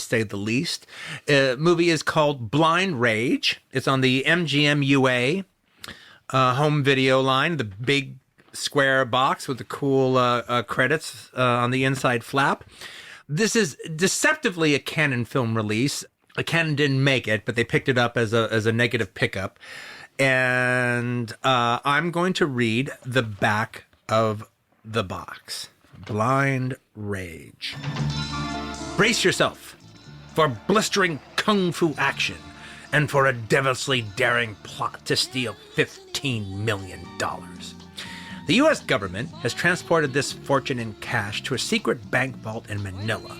say the least. Movie is called Blind Rage. It's on the MGM UA home video line, the big square box with the cool credits on the inside flap. This is deceptively a Cannon film release. Cannon didn't make it, but they picked it up as a negative pickup. And I'm going to read the back of the box. Blind Rage. Brace yourself for blistering kung fu action and for a devilishly daring plot to steal $15 million. The U.S. government has transported this fortune in cash to a secret bank vault in Manila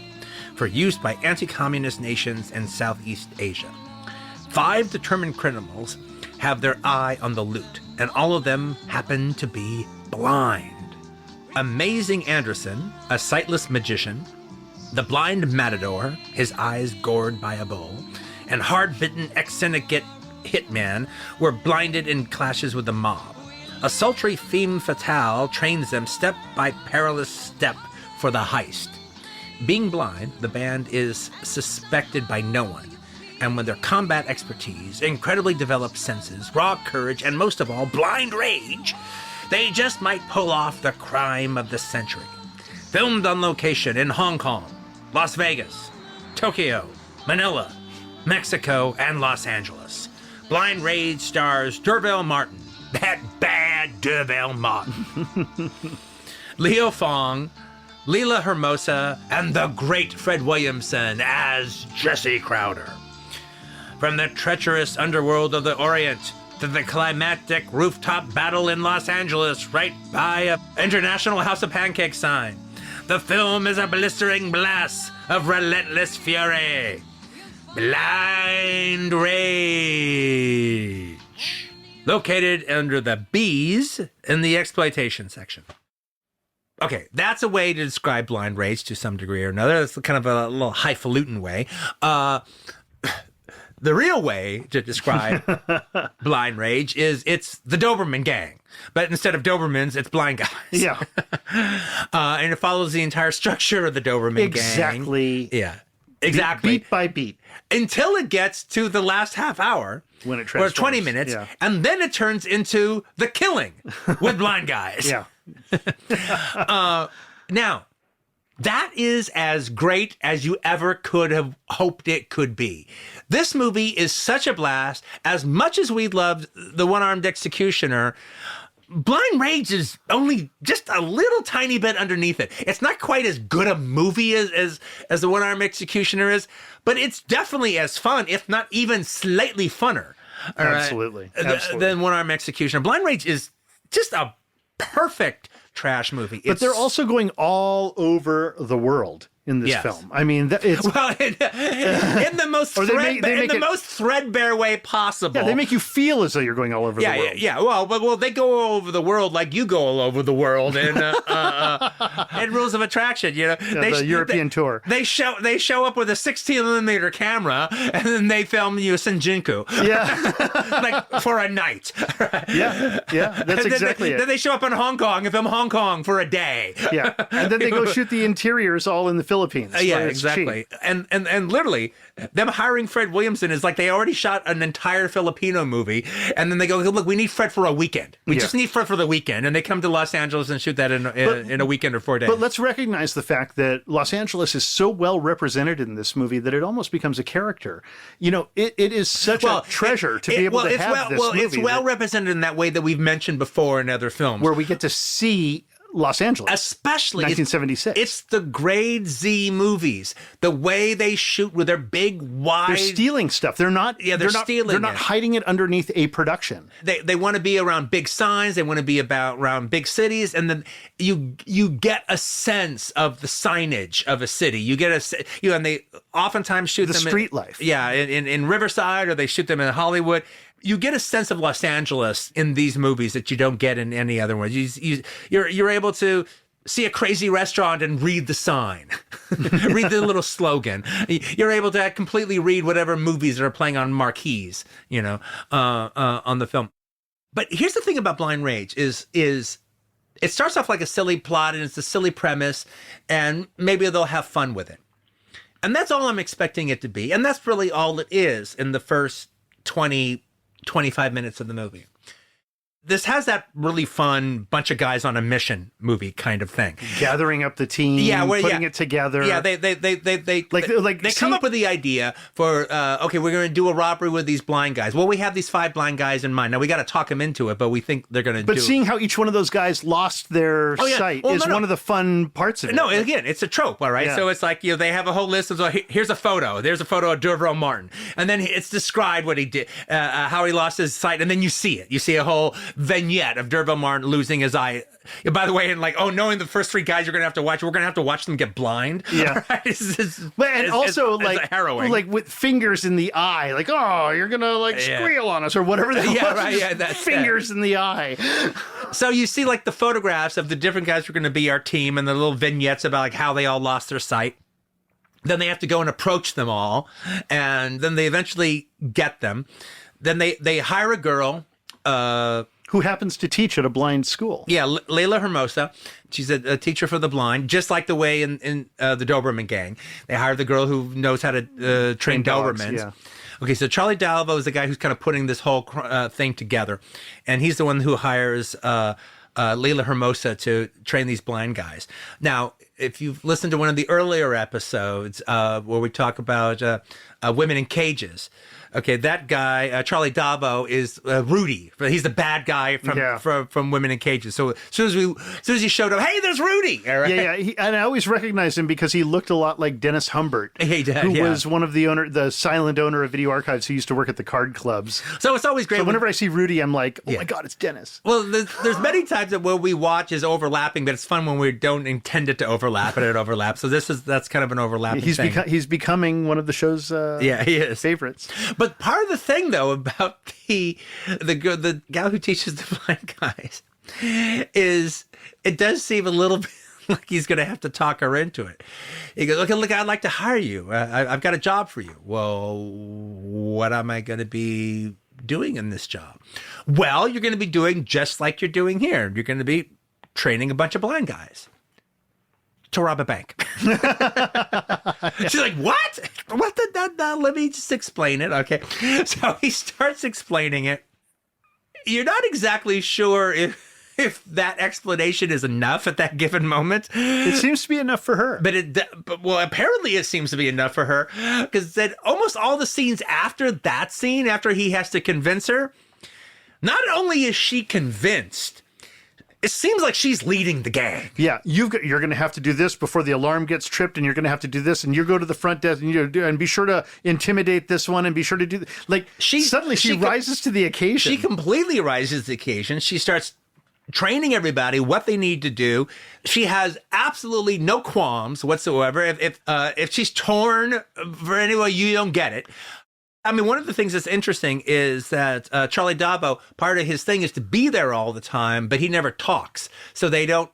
for use by anti-communist nations in Southeast Asia. 5 determined criminals have their eye on the loot, and all of them happen to be blind. Amazing Anderson, a sightless magician, the blind matador, his eyes gored by a bull, and hard-bitten ex-syndicate hitman were blinded in clashes with the mob. A sultry femme fatale trains them step by perilous step for the heist. Being blind, the band is suspected by no one, and with their combat expertise, incredibly developed senses, raw courage, and most of all, blind rage, they just might pull off the crime of the century. Filmed on location in Hong Kong, Las Vegas, Tokyo, Manila, Mexico, and Los Angeles. Blind Rage stars Derville Martin, that bad Derville Martin, Leo Fong, Leela Hermosa, and the great Fred Williamson as Jesse Crowder. From the treacherous underworld of the Orient to the climactic rooftop battle in Los Angeles right by a International House of Pancakes sign, the film is a blistering blast of relentless fury. Blind Rage. Located under the B's in the exploitation section. Okay, that's a way to describe Blind Rage to some degree or another. It's kind of a little highfalutin way. The real way to describe Blind Rage is it's the Doberman gang. But instead of Dobermans, it's blind guys. Yeah. And it follows the entire structure of the Doberman gang. Exactly. Yeah. Exactly. Beat by beat. Until it gets to the last half hour. When it transforms. Or 20 minutes. Yeah. And then it turns into the killing with blind guys. Yeah. Now, that is as great as you ever could have hoped it could be. This movie is such a blast. As much as we loved The One-Armed Executioner, Blind Rage is only just a little tiny bit underneath it. It's not quite as good a movie as The One-Armed Executioner is, but it's definitely as fun, if not even slightly funner. Absolutely. Than One-Armed Executioner. Blind Rage is just a perfect trash movie. But they're also going all over the world in this film. I mean, it's well, in the most most threadbare way possible. Yeah, they make you feel as though you're going all over the world. Yeah. Well, they go all over the world like you go all over the world in Rules of Attraction. You know, the European tour. They show up with a 16mm camera and then they film you Shinjuku. Yeah, like for a night. Yeah, that's exactly it. Then they show up in Hong Kong and film Hong Kong for a day. Yeah, and then they go shoot the interiors all in the Philippines. Yeah, exactly. And literally, them hiring Fred Williamson is like they already shot an entire Filipino movie, and then they go, look, we need Fred for a weekend. We just need Fred for the weekend, and they come to Los Angeles and shoot that in a weekend or 4 days. But let's recognize the fact that Los Angeles is so well represented in this movie that it almost becomes a character. You know, it is such a treasure to be able to have this movie. It's well represented in that way that we've mentioned before in other films. Where we get to see Los Angeles, especially 1976. It's the grade Z movies. The way they shoot with their big wide. They're stealing stuff. They're not. Yeah, they're stealing. They're not hiding it underneath a production. They want to be around big signs. They want to be around big cities, and then you get a sense of the signage of a city. You get and they oftentimes shoot the them street life. Yeah, in Riverside, or they shoot them in Hollywood. You get a sense of Los Angeles in these movies that you don't get in any other ones. You're able to see a crazy restaurant and read the sign, read the little slogan. You're able to completely read whatever movies are playing on marquees, on the film. But here's the thing about Blind Rage is it starts off like a silly plot and it's a silly premise, and maybe they'll have fun with it. And that's all I'm expecting it to be. And that's really all it is in the first 20, 25 minutes of the movie. This has that really fun bunch of guys on a mission movie kind of thing. Gathering up the team, putting it together. Yeah, they come up with the idea for, okay, we're going to do a robbery with these blind guys. Well, we have these 5 blind guys in mind. Now, we got to talk them into it, but we think they're going to do it. But seeing how each one of those guys lost their sight is one of the fun parts of it. No, again, it's a trope, all right? Yeah. So it's like, they have a whole list of, here's a photo. There's a photo of D'Urville Martin. And then it's described what he did, how he lost his sight. And then you see it. You see a whole vignette of D'Urville Martin losing his eye. By the way, and knowing the first 3 guys you're going to have to watch, we're going to have to watch them get blind. Yeah. Right? It's harrowing. Like with fingers in the eye, like, oh, you're going to squeal on us or whatever that was. Right, yeah, that's fingers in the eye. So you see the photographs of the different guys who are going to be our team and the little vignettes about how they all lost their sight. Then they have to go and approach them all. And then they eventually get them. Then they hire a girl, who happens to teach at a blind school. Yeah, Layla Hermosa. She's a teacher for the blind, just like the way in the Doberman gang. They hire the girl who knows how to train Dobermans. Yeah. Okay, so Charlie Dalvo is the guy who's kind of putting this whole thing together. And he's the one who hires Layla Hermosa to train these blind guys. Now, if you've listened to one of the earlier episodes where we talk about women in cages, okay, that guy, Charlie Dalvo, is Rudy. He's the bad guy from Women in Cages. So as soon as he showed up, hey, there's Rudy. All right? Yeah. And I always recognized him because he looked a lot like Dennis Humbert, who was one of the silent owner of Video Archives who used to work at the card clubs. So it's always great. So whenever I see Rudy, I'm like, oh my God, it's Dennis. Well, there's many times that what we watch is overlapping, but it's fun when we don't intend it to overlap and it overlaps. So that's kind of an overlapping thing. He's becoming one of the show's he is. favorites. But part of the thing, though, about the gal who teaches the blind guys is it does seem a little bit like he's going to have to talk her into it. He goes, look, I'd like to hire you. I've got a job for you. Well, what am I going to be doing in this job? Well, you're going to be doing just like you're doing here. You're going to be training a bunch of blind guys to rob a bank. She's like, what? Let me just explain it. Okay. So he starts explaining it. You're not exactly sure if that explanation is enough at that given moment. It seems to be enough for her. But apparently it seems to be enough for her, because then almost all the scenes after that scene, after he has to convince her, not only is she convinced, it seems like she's leading the gang. Yeah, you're going to have to do this before the alarm gets tripped, and you're going to have to do this, and you go to the front desk, and be sure to intimidate this one, and be sure to do she rises to the occasion. She completely rises to the occasion. She starts training everybody what they need to do. She has absolutely no qualms whatsoever. If she's torn for any way, you don't get it. I mean, one of the things that's interesting is that Charlie Dalvo, part of his thing is to be there all the time, but he never talks. So they don't.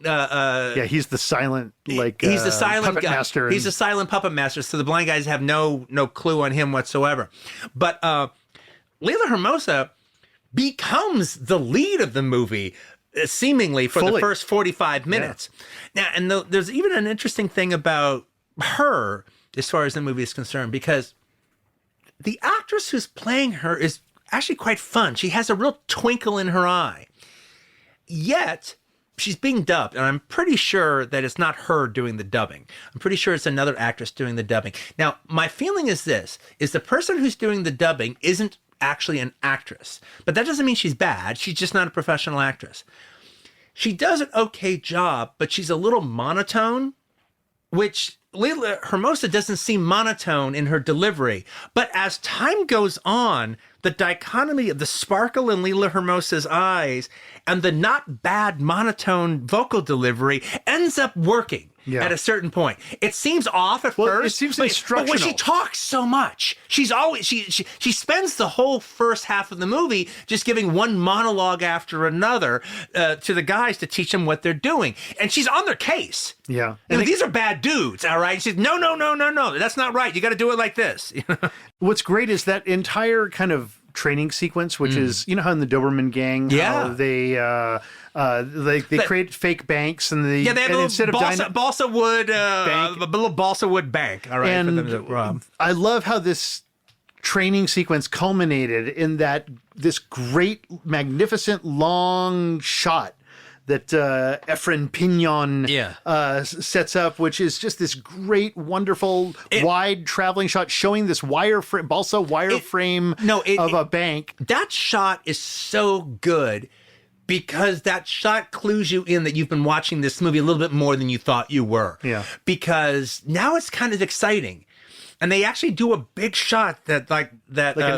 He's the silent he's the silent puppet master. He's the silent puppet master. So the blind guys have no clue on him whatsoever. But Layla Hermosa becomes the lead of the movie, seemingly for the first 45 minutes. Yeah. Now, and there's even an interesting thing about her as far as the movie is concerned, because the actress who's playing her is actually quite fun. She has a real twinkle in her eye. Yet, she's being dubbed, and I'm pretty sure that it's not her doing the dubbing. I'm pretty sure it's another actress doing the dubbing. Now, my feeling is the person who's doing the dubbing isn't actually an actress. But that doesn't mean she's bad. She's just not a professional actress. She does an okay job, but she's a little monotone, which Layla Hermosa doesn't seem monotone in her delivery. But as time goes on, the dichotomy of the sparkle in Layla Hermosa's eyes and the not bad monotone vocal delivery ends up working at a certain point. It seems off at first. It seems instructional. But when she talks so much, she's always she spends the whole first half of the movie just giving one monologue after another to the guys to teach them what they're doing, and she's on their case. Yeah, these are bad dudes. All right, she's no, that's not right. You got to do it like this. What's great is that entire kind of training sequence, which is, you know how in the Doberman gang, how they create fake banks and they have a instead little of balsa wood bank. a little balsa wood bank. All right, And for them to rob. I love how this training sequence culminated in this great, magnificent, long shot that Efren Pignon sets up, which is just this great, wonderful, wide traveling shot showing this balsa wire frame of a bank. That shot is so good because that shot clues you in that you've been watching this movie a little bit more than you thought you were. Yeah. Because now it's kind of exciting. And they actually do a big shot an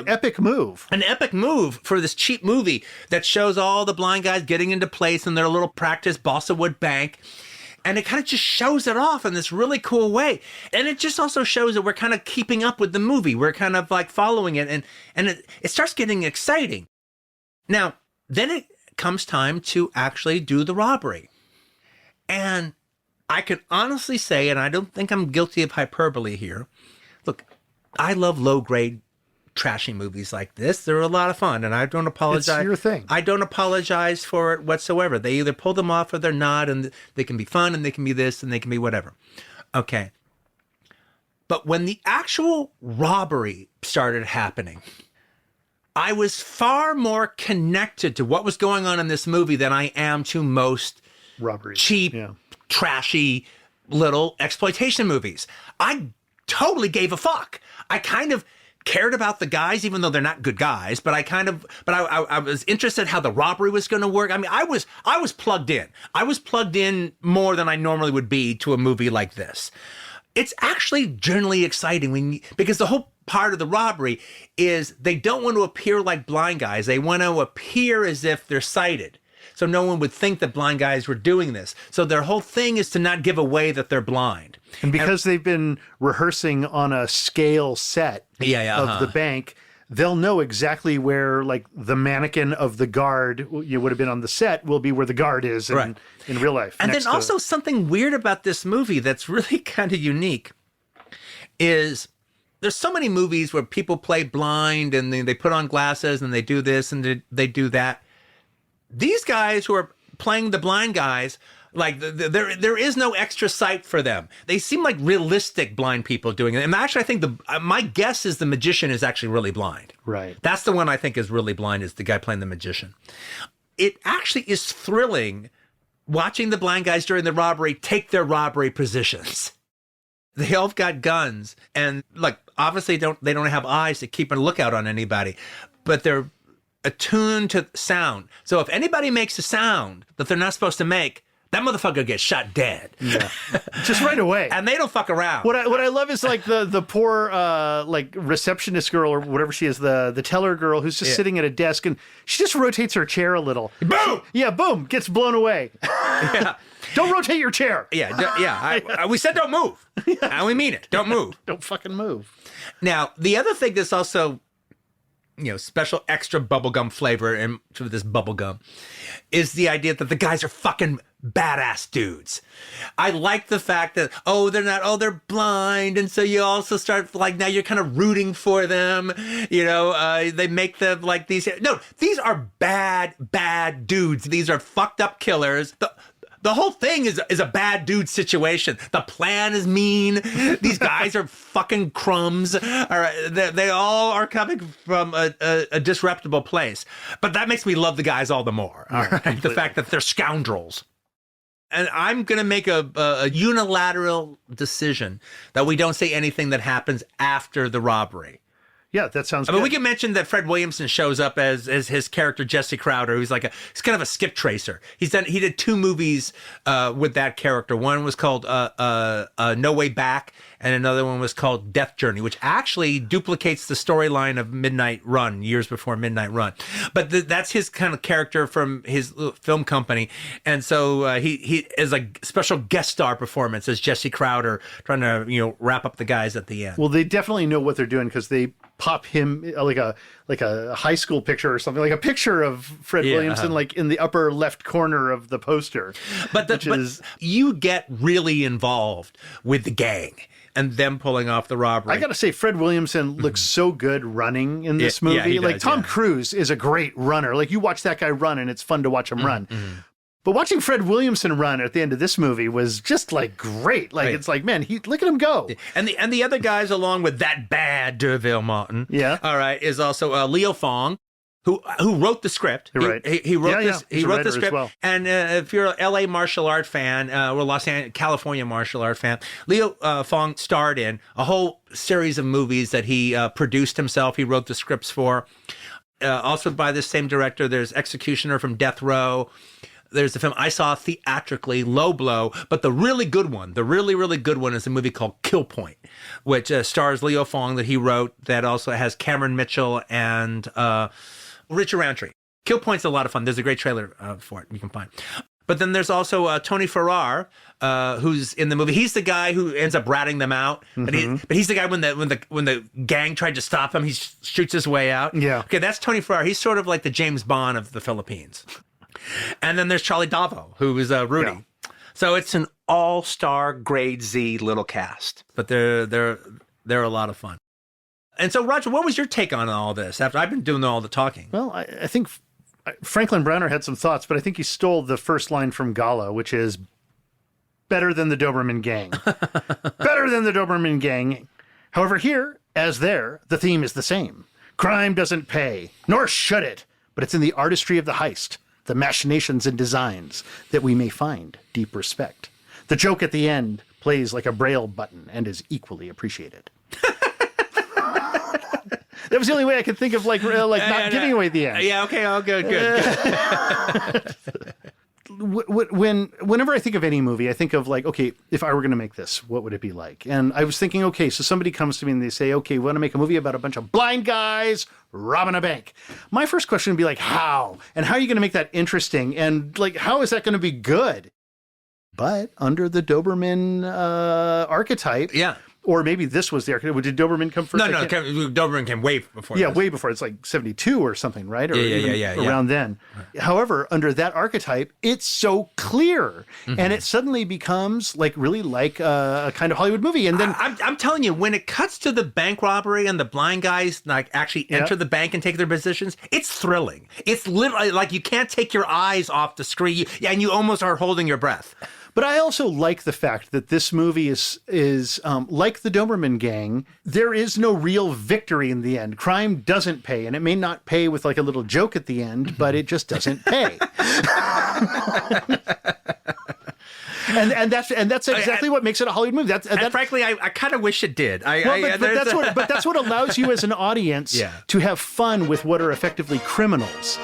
epic move. An epic move for this cheap movie that shows all the blind guys getting into place in their little practice balsa wood bank. And it kind of just shows it off in this really cool way. And it just also shows that we're kind of keeping up with the movie. We're kind of like following it. And it starts getting exciting. Now, then it comes time to actually do the robbery. And I can honestly say, and I don't think I'm guilty of hyperbole here, look, I love low-grade, trashy movies like this. They're a lot of fun, and I don't apologize. It's your thing. I don't apologize for it whatsoever. They either pull them off or they're not, and they can be fun, and they can be this, and they can be whatever. Okay. But when the actual robbery started happening, I was far more connected to what was going on in this movie than I am to most robberies, cheap, trashy little exploitation movies. I totally gave a fuck. I kind of cared about the guys, even though they're not good guys, but I was interested how the robbery was going to work. I mean, I was plugged in. I was plugged in more than I normally would be to a movie like this. It's actually generally exciting because the whole part of the robbery is they don't want to appear like blind guys. They want to appear as if they're sighted. So no one would think that blind guys were doing this. So their whole thing is to not give away that they're blind. And because they've been rehearsing on a scale set of the bank, they'll know exactly where, like, the mannequin of the guard you would have been on the set will be where the guard is in real life. And then also something weird about this movie that's really kind of unique is there's so many movies where people play blind and they put on glasses and they do this and they do that. These guys who are playing the blind guys, like there is no extra sight for them. They seem like realistic blind people doing it. And actually, I think my guess is the magician is actually really blind. Right. That's the one I think is really blind, is the guy playing the magician. It actually is thrilling watching the blind guys during the robbery take their robbery positions. They all got guns, and like obviously they don't have eyes to keep a lookout on anybody, but they're attuned to sound. So if anybody makes a sound that they're not supposed to make, that motherfucker gets shot dead. Yeah. Just right away. And they don't fuck around. What I love is like the poor like receptionist girl or whatever she is, the teller girl who's just sitting at a desk and she just rotates her chair a little. Boom! Boom, gets blown away. Yeah. Don't rotate your chair. We said don't move. And we mean it. Don't move. Don't fucking move. Now, the other thing that's also, special extra bubblegum flavor into this bubblegum is the idea that the guys are fucking badass dudes. I like the fact that, they're blind. And so you also start like, now you're kind of rooting for them. They make them like these. No, these are bad dudes. These are fucked up killers. The whole thing is a bad dude situation. The plan is mean. These guys are fucking crumbs. They all are coming from a disreputable place. But that makes me love the guys all the more. All right? The fact that they're scoundrels. And I'm going to make a unilateral decision that we don't say anything that happens after the robbery. Yeah, that sounds good. But we can mention that Fred Williamson shows up as his character, Jesse Crowder, who's he's kind of a skip tracer. He did 2 movies with that character. One was called No Way Back, and another one was called Death Journey, which actually duplicates the storyline of Midnight Run, years before Midnight Run. But that's his kind of character from his film company. And so he is a special guest star performance as Jesse Crowder, trying to wrap up the guys at the end. Well, they definitely know what they're doing because they pop him like a high school picture or something, like a picture of Fred Williamson like in the upper left corner of the poster. But you get really involved with the gang. and them pulling off the robbery. I got to say, Fred Williamson looks so good running in this movie. he Like does, Tom Cruise is a great runner. Like you watch that guy run and it's fun to watch him run. But watching Fred Williamson run at the end of this movie was just like great. Like it's like, man, look at him go. And the other guys along with that bad Derville Martin, all right, is also Leo Fong, who wrote the script. He wrote this. He wrote the script. Well. And if you're an LA martial art fan, or California martial art fan, Leo Fong starred in a whole series of movies that he produced himself. He wrote the scripts for. Also by the same director, there's Executioner from Death Row. There's the film I saw theatrically, Low Blow, but the really good one, the really, really good one is a movie called Kill Point, which stars Leo Fong that he wrote, that also has Cameron Mitchell and Richard Roundtree. Kill Point's a lot of fun. There's a great trailer for it you can find. But then there's also Tony Farrar, who's in the movie. He's the guy who ends up ratting them out. But he's the guy when the gang tried to stop him, he shoots his way out. Yeah. Okay, that's Tony Farrar. He's sort of like the James Bond of the Philippines. And then there's Charlie Davo, who is Rudy. Yeah. So it's an all-star grade Z little cast, but they're a lot of fun. And so, Roger, what was your take on all this? After I've been doing all the talking. Well, I think Franklin Browner had some thoughts, but I think he stole the first line from Gala, which is better than the Doberman Gang. Better than the Doberman Gang. However, here, as there, the theme is the same. Crime doesn't pay, nor should it, but it's in the artistry of the heist, the machinations and designs that we may find deep respect. The joke at the end plays like a Braille button and is equally appreciated. That was the only way I could think of, not giving away the end. Yeah, okay, oh, good. Whenever I think of any movie, I think of like, okay, if I were going to make this, what would it be like? And I was thinking, okay, so somebody comes to me and they say, okay, we want to make a movie about a bunch of blind guys robbing a bank. My first question would be like, how? And how are you going to make that interesting? And like, how is that going to be good? But under the Doberman archetype, or maybe this was the archetype. Did Doberman come first? No, Doberman came way before. Yeah, way before. It's like 72 or something, right? Or around then. However, under that archetype, it's so clear, and it suddenly becomes really like a kind of Hollywood movie. And then I'm telling you, when it cuts to the bank robbery and the blind guys actually enter the bank and take their positions, it's thrilling. It's literally like you can't take your eyes off the screen, and you almost are holding your breath. But I also like the fact that this movie is like the Doberman Gang. There is no real victory in the end. Crime doesn't pay, and it may not pay with like a little joke at the end, but it just doesn't pay. And that's exactly what makes it a Hollywood movie. And frankly, I kind of wish it did. But that's what allows you as an audience to have fun with what are effectively criminals.